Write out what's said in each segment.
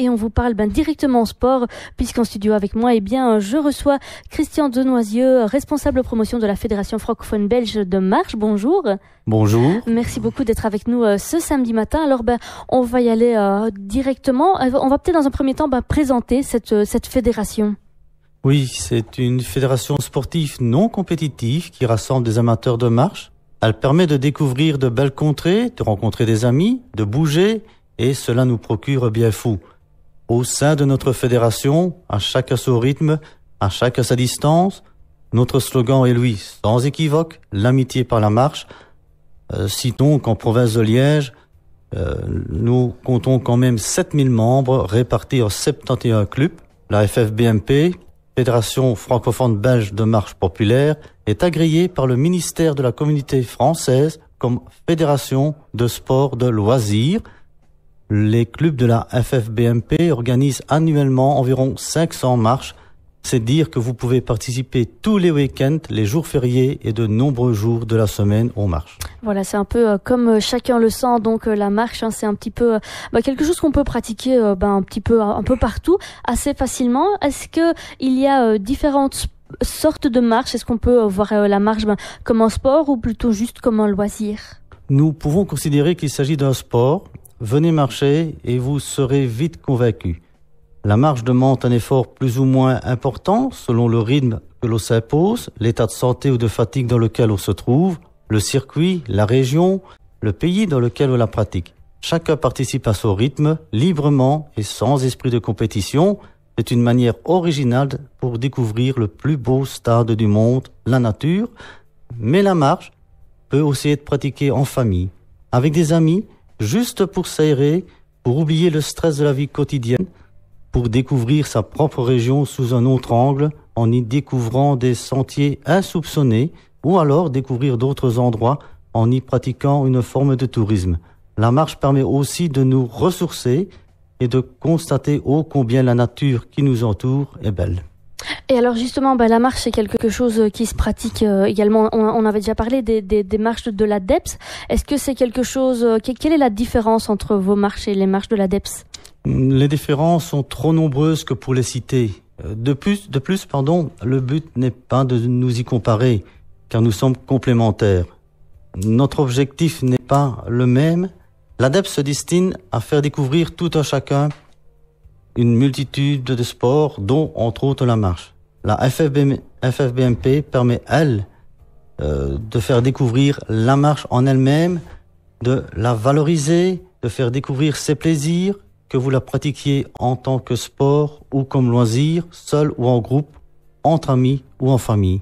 Et on vous parle directement en sport, puisqu'en studio avec moi, je reçois Christian Denoisieux, responsable promotion de la Fédération francophone belge de marche. Bonjour. Bonjour. Merci beaucoup d'être avec nous ce samedi matin. Alors, on va y aller directement. On va peut-être dans un premier temps présenter cette fédération. Oui, c'est une fédération sportive non compétitive qui rassemble des amateurs de marche. Elle permet de découvrir de belles contrées, de rencontrer des amis, de bouger, et cela nous procure bien fou. Au sein de notre fédération, à chaque à son rythme, à chaque à sa distance, notre slogan est lui, sans équivoque, l'amitié par la marche. Citons qu'en province de Liège, nous comptons quand même 7000 membres répartis en 71 clubs. La FFBMP, Fédération francophone belge de marche populaire, est agréée par le ministère de la Communauté française comme fédération de sport de loisirs. Les clubs de la FFBMP organisent annuellement environ 500 marches. C'est dire que vous pouvez participer tous les week-ends, les jours fériés et de nombreux jours de la semaine aux marches. Voilà, c'est un peu comme chacun le sent, donc la marche, c'est un petit peu quelque chose qu'on peut pratiquer un peu partout, assez facilement. Est-ce que il y a différentes sortes de marches? Est-ce qu'on peut voir la marche comme un sport ou plutôt juste comme un loisir? Nous pouvons considérer qu'il s'agit d'un sport. Venez marcher et vous serez vite convaincu. La marche demande un effort plus ou moins important selon le rythme que l'on s'impose, l'état de santé ou de fatigue dans lequel on se trouve, le circuit, la région, le pays dans lequel on la pratique. Chacun participe à son rythme, librement et sans esprit de compétition. C'est une manière originale pour découvrir le plus beau stade du monde, la nature. Mais la marche peut aussi être pratiquée en famille, avec des amis, juste pour s'aérer, pour oublier le stress de la vie quotidienne, pour découvrir sa propre région sous un autre angle, en y découvrant des sentiers insoupçonnés, ou alors découvrir d'autres endroits en y pratiquant une forme de tourisme. La marche permet aussi de nous ressourcer et de constater ô combien la nature qui nous entoure est belle. Et alors justement, la marche, c'est quelque chose qui se pratique également. On avait déjà parlé des marches de l'ADEPS. Est-ce que c'est quelque chose... Quelle est la différence entre vos marches et les marches de l'ADEPS? Les différences sont trop nombreuses que pour les citer. De plus, le but n'est pas de nous y comparer, car nous sommes complémentaires. Notre objectif n'est pas le même. L'ADEPS se destine à faire découvrir tout un chacun une multitude de sports, dont entre autres la marche. La FFBMP permet, elle, de faire découvrir la marche en elle-même, de la valoriser, de faire découvrir ses plaisirs, que vous la pratiquiez en tant que sport ou comme loisir, seul ou en groupe, entre amis ou en famille.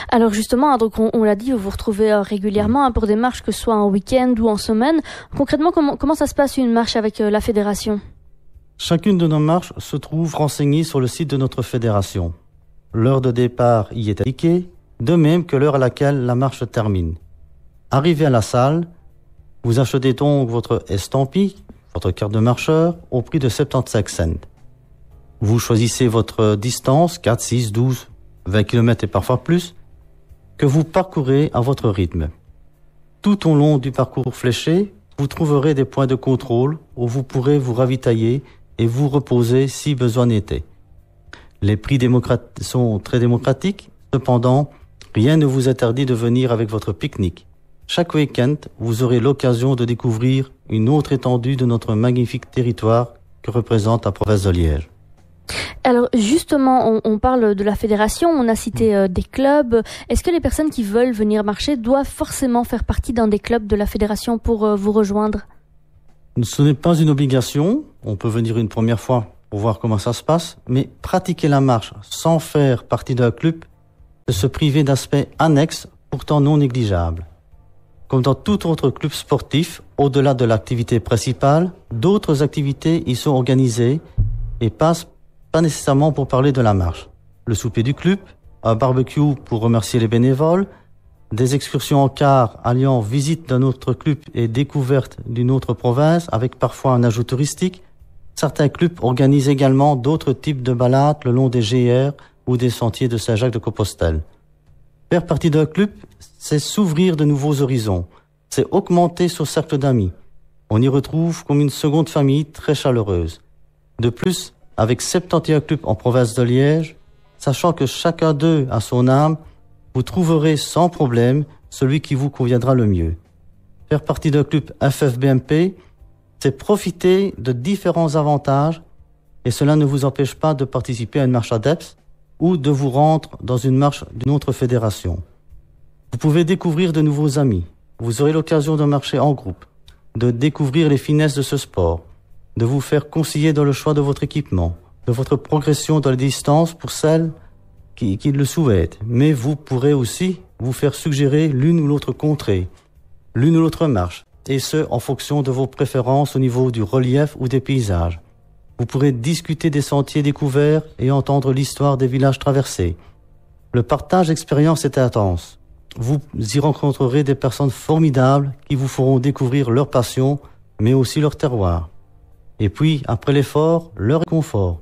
Alors justement, donc on l'a dit, vous vous retrouvez régulièrement pour des marches, que ce soit en week-end ou en semaine. Concrètement, comment ça se passe une marche avec la fédération? Chacune de nos marches se trouve renseignée sur le site de notre fédération. L'heure de départ y est indiquée, de même que l'heure à laquelle la marche termine. Arrivé à la salle, vous achetez donc votre estampille, votre carte de marcheur, au prix de 75 cents. Vous choisissez votre distance, 4, 6, 12, 20 km et parfois plus, que vous parcourez à votre rythme. Tout au long du parcours fléché, vous trouverez des points de contrôle où vous pourrez vous ravitailler et vous reposer si besoin n'était. Les prix sont très démocratiques, cependant, rien ne vous interdit de venir avec votre pique-nique. Chaque week-end, vous aurez l'occasion de découvrir une autre étendue de notre magnifique territoire que représente la province de Liège. Alors justement, on parle de la fédération, on a cité des clubs. Est-ce que les personnes qui veulent venir marcher doivent forcément faire partie d'un des clubs de la fédération pour vous rejoindre? Ce n'est pas une obligation. On peut venir une première fois pour voir comment ça se passe, mais pratiquer la marche sans faire partie d'un club, c'est se priver d'aspects annexes pourtant non négligeables. Comme dans tout autre club sportif, au-delà de l'activité principale, d'autres activités y sont organisées et passent pas nécessairement pour parler de la marche. Le souper du club, un barbecue pour remercier les bénévoles, des excursions en car alliant visite d'un autre club et découverte d'une autre province avec parfois un ajout touristique. Certains clubs organisent également d'autres types de balades le long des GR ou des sentiers de Saint-Jacques-de-Compostelle. Faire partie d'un club, c'est s'ouvrir de nouveaux horizons, c'est augmenter son cercle d'amis. On y retrouve comme une seconde famille très chaleureuse. De plus, avec 71 clubs en province de Liège, sachant que chacun d'eux a son âme, vous trouverez sans problème celui qui vous conviendra le mieux. Faire partie d'un club FFBMP, c'est profiter de différents avantages et cela ne vous empêche pas de participer à une marche ADEPS ou de vous rendre dans une marche d'une autre fédération. Vous pouvez découvrir de nouveaux amis. Vous aurez l'occasion de marcher en groupe, de découvrir les finesses de ce sport, de vous faire conseiller dans le choix de votre équipement, de votre progression dans les distances pour celles qui le souhaitent. Mais vous pourrez aussi vous faire suggérer l'une ou l'autre contrée, l'une ou l'autre marche, et ce, en fonction de vos préférences au niveau du relief ou des paysages. Vous pourrez discuter des sentiers découverts et entendre l'histoire des villages traversés. Le partage d'expériences est intense. Vous y rencontrerez des personnes formidables qui vous feront découvrir leur passion, mais aussi leur terroir. Et puis, après l'effort, leur confort.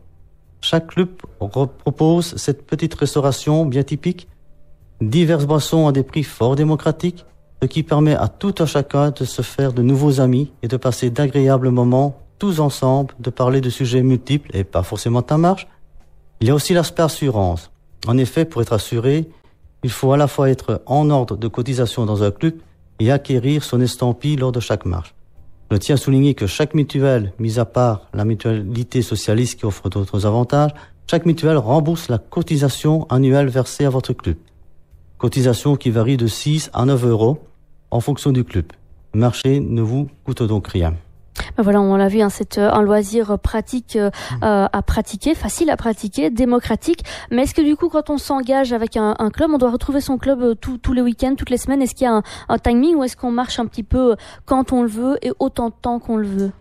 Chaque club propose cette petite restauration bien typique, diverses boissons à des prix fort démocratiques, ce qui permet à tout un chacun de se faire de nouveaux amis et de passer d'agréables moments tous ensemble, de parler de sujets multiples et pas forcément en marche. Il y a aussi l'aspect assurance. En effet, pour être assuré, il faut à la fois être en ordre de cotisation dans un club et acquérir son estampille lors de chaque marche. Je tiens à souligner que chaque mutuelle, mis à part la mutualité socialiste qui offre d'autres avantages, chaque mutuelle rembourse la cotisation annuelle versée à votre club. Cotisation qui varie de 6 à 9 euros en fonction du club. Le marché ne vous coûte donc rien. Ben voilà, on l'a vu, hein, c'est un loisir pratique à pratiquer, facile à pratiquer, démocratique. Mais est-ce que du coup, quand on s'engage avec un club, on doit retrouver son club tous les week-ends, toutes les semaines? Est-ce qu'il y a un timing ou est-ce qu'on marche un petit peu quand on le veut et autant de temps qu'on le veut?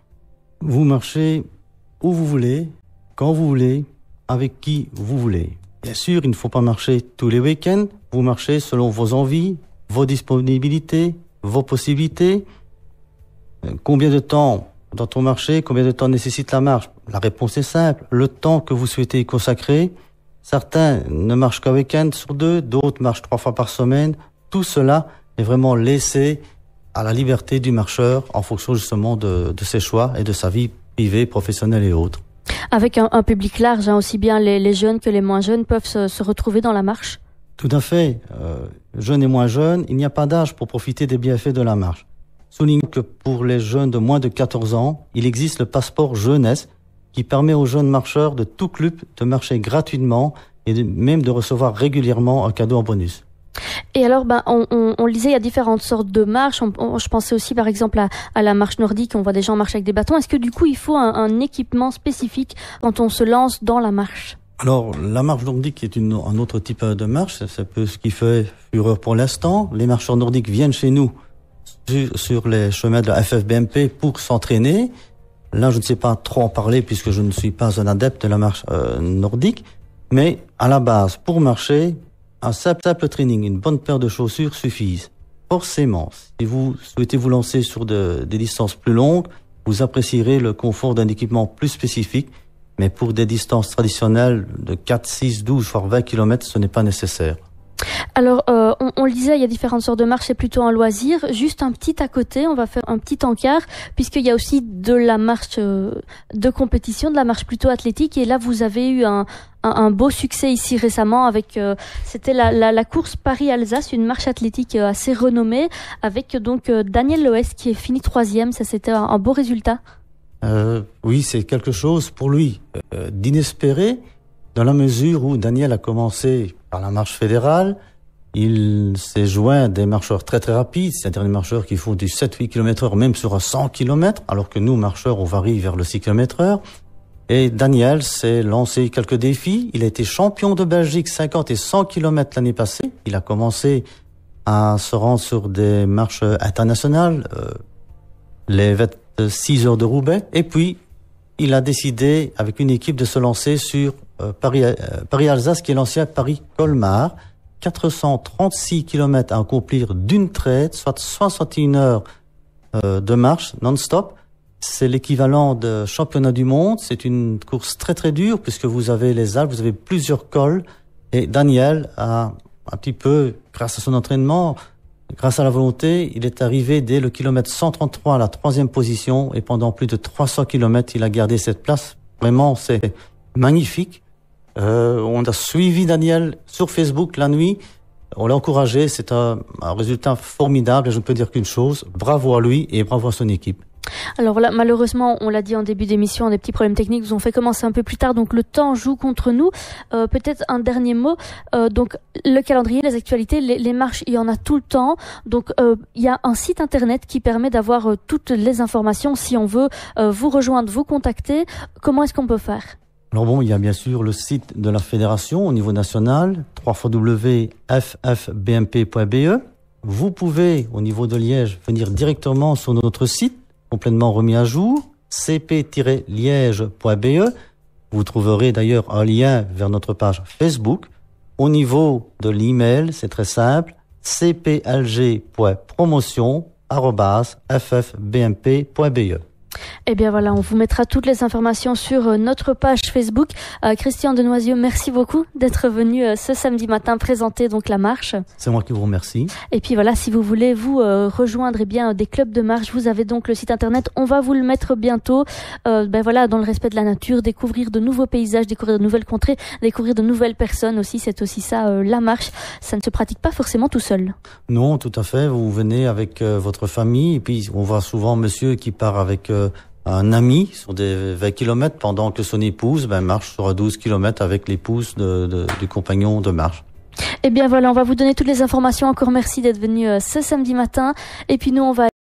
Vous marchez où vous voulez, quand vous voulez, avec qui vous voulez. Bien sûr, il ne faut pas marcher tous les week-ends. Vous marchez selon vos envies, vos disponibilités, vos possibilités. Combien de temps doit-on marcher? Combien de temps nécessite la marche? La réponse est simple. Le temps que vous souhaitez y consacrer. Certains ne marchent qu'un week-end sur 2, d'autres marchent 3 fois par semaine. Tout cela est vraiment laissé à la liberté du marcheur en fonction justement de ses choix et de sa vie privée, professionnelle et autres. Avec un public large, hein, aussi bien les jeunes que les moins jeunes peuvent se retrouver dans la marche? Tout à fait. Jeunes et moins jeunes, il n'y a pas d'âge pour profiter des bienfaits de la marche. Souligne que pour les jeunes de moins de 14 ans, il existe le passeport jeunesse qui permet aux jeunes marcheurs de tout club de marcher gratuitement et même de recevoir régulièrement un cadeau en bonus. Et alors, on le disait, il y a différentes sortes de marches. Je pensais aussi, par exemple, à la marche nordique. On voit des gens marcher avec des bâtons. Est-ce que du coup, il faut un équipement spécifique quand on se lance dans la marche? Alors, la marche nordique est un autre type de marche. C'est un peu ce qui fait fureur pour l'instant. Les marcheurs nordiques viennent chez nous sur les chemins de la FFBMP pour s'entraîner. Là, je ne sais pas trop en parler puisque je ne suis pas un adepte de la marche nordique. Mais à la base, pour marcher, un simple training, une bonne paire de chaussures suffisent. Forcément, si vous souhaitez vous lancer sur des distances plus longues, vous apprécierez le confort d'un équipement plus spécifique. Mais pour des distances traditionnelles de 4, 6, 12, voire 20 km, ce n'est pas nécessaire. Alors, on le disait, il y a différentes sortes de marches, c'est plutôt un loisir. Juste un petit à côté, on va faire un petit encart, puisqu'il y a aussi de la marche de compétition, de la marche plutôt athlétique. Et là, vous avez eu un beau succès ici récemment avec, c'était la course Paris-Alsace, une marche athlétique assez renommée, avec donc Daniel Loès qui est fini 3e. Ça, c'était un beau résultat. Oui, c'est quelque chose pour lui d'inespéré, dans la mesure où Daniel a commencé par la marche fédérale. Il s'est joint à des marcheurs très très rapides, c'est-à-dire des marcheurs qui font du 7-8 km/h, même sur un 100 km, alors que nous, marcheurs, on varie vers le 6 km/h. Et Daniel s'est lancé quelques défis. Il a été champion de Belgique 50 et 100 km l'année passée. Il a commencé à se rendre sur des marches internationales, les 6 heures de Roubaix. Et puis, il a décidé, avec une équipe, de se lancer sur Paris-Alsace, qui est l'ancien Paris-Colmar. 436 km à accomplir d'une traite, soit 61 heures de marche non-stop. C'est l'équivalent de championnat du monde. C'est une course très très dure puisque vous avez les Alpes, vous avez plusieurs cols. Et Daniel a un petit peu, grâce à son entraînement, grâce à la volonté, il est arrivé dès le kilomètre 133 à la 3e position et pendant plus de 300 km, il a gardé cette place Vraiment, c'est magnifique. On a suivi Daniel sur Facebook la nuit. On l'a encouragé. C'est un résultat formidable. Et je ne peux dire qu'une chose. Bravo à lui et bravo à son équipe. Alors voilà, malheureusement, on l'a dit en début d'émission, des petits problèmes techniques nous ont fait commencer un peu plus tard, donc le temps joue contre nous. Peut-être un dernier mot. Donc le calendrier, les actualités, les marches, il y en a tout le temps. Donc il y a un site internet qui permet d'avoir toutes les informations si on veut vous rejoindre, vous contacter. Comment est-ce qu'on peut faire? Alors bon, il y a bien sûr le site de la fédération au niveau national, www.ffbmp.be. Vous pouvez, au niveau de Liège, venir directement sur notre site, complètement remis à jour, cp-liège.be. Vous trouverez d'ailleurs un lien vers notre page Facebook. Au niveau de l'email, c'est très simple, cplg.promotion@ffbmp.be. Eh bien voilà, on vous mettra toutes les informations sur notre page Facebook. Christian Denoisieux, merci beaucoup d'être venu ce samedi matin présenter donc la marche. C'est moi qui vous remercie. Et puis voilà, si vous voulez vous rejoindre des clubs de marche, vous avez donc le site internet. On va vous le mettre bientôt. Voilà, dans le respect de la nature, découvrir de nouveaux paysages, découvrir de nouvelles contrées, découvrir de nouvelles personnes aussi. C'est aussi ça, la marche. Ça ne se pratique pas forcément tout seul. Non, tout à fait. Vous venez avec votre famille et puis on voit souvent monsieur qui part avec un ami sur des 20 km pendant que son épouse marche sur 12 km avec l'épouse du compagnon de marche. Eh bien voilà, on va vous donner toutes les informations. Encore merci d'être venu ce samedi matin. Et puis nous, on va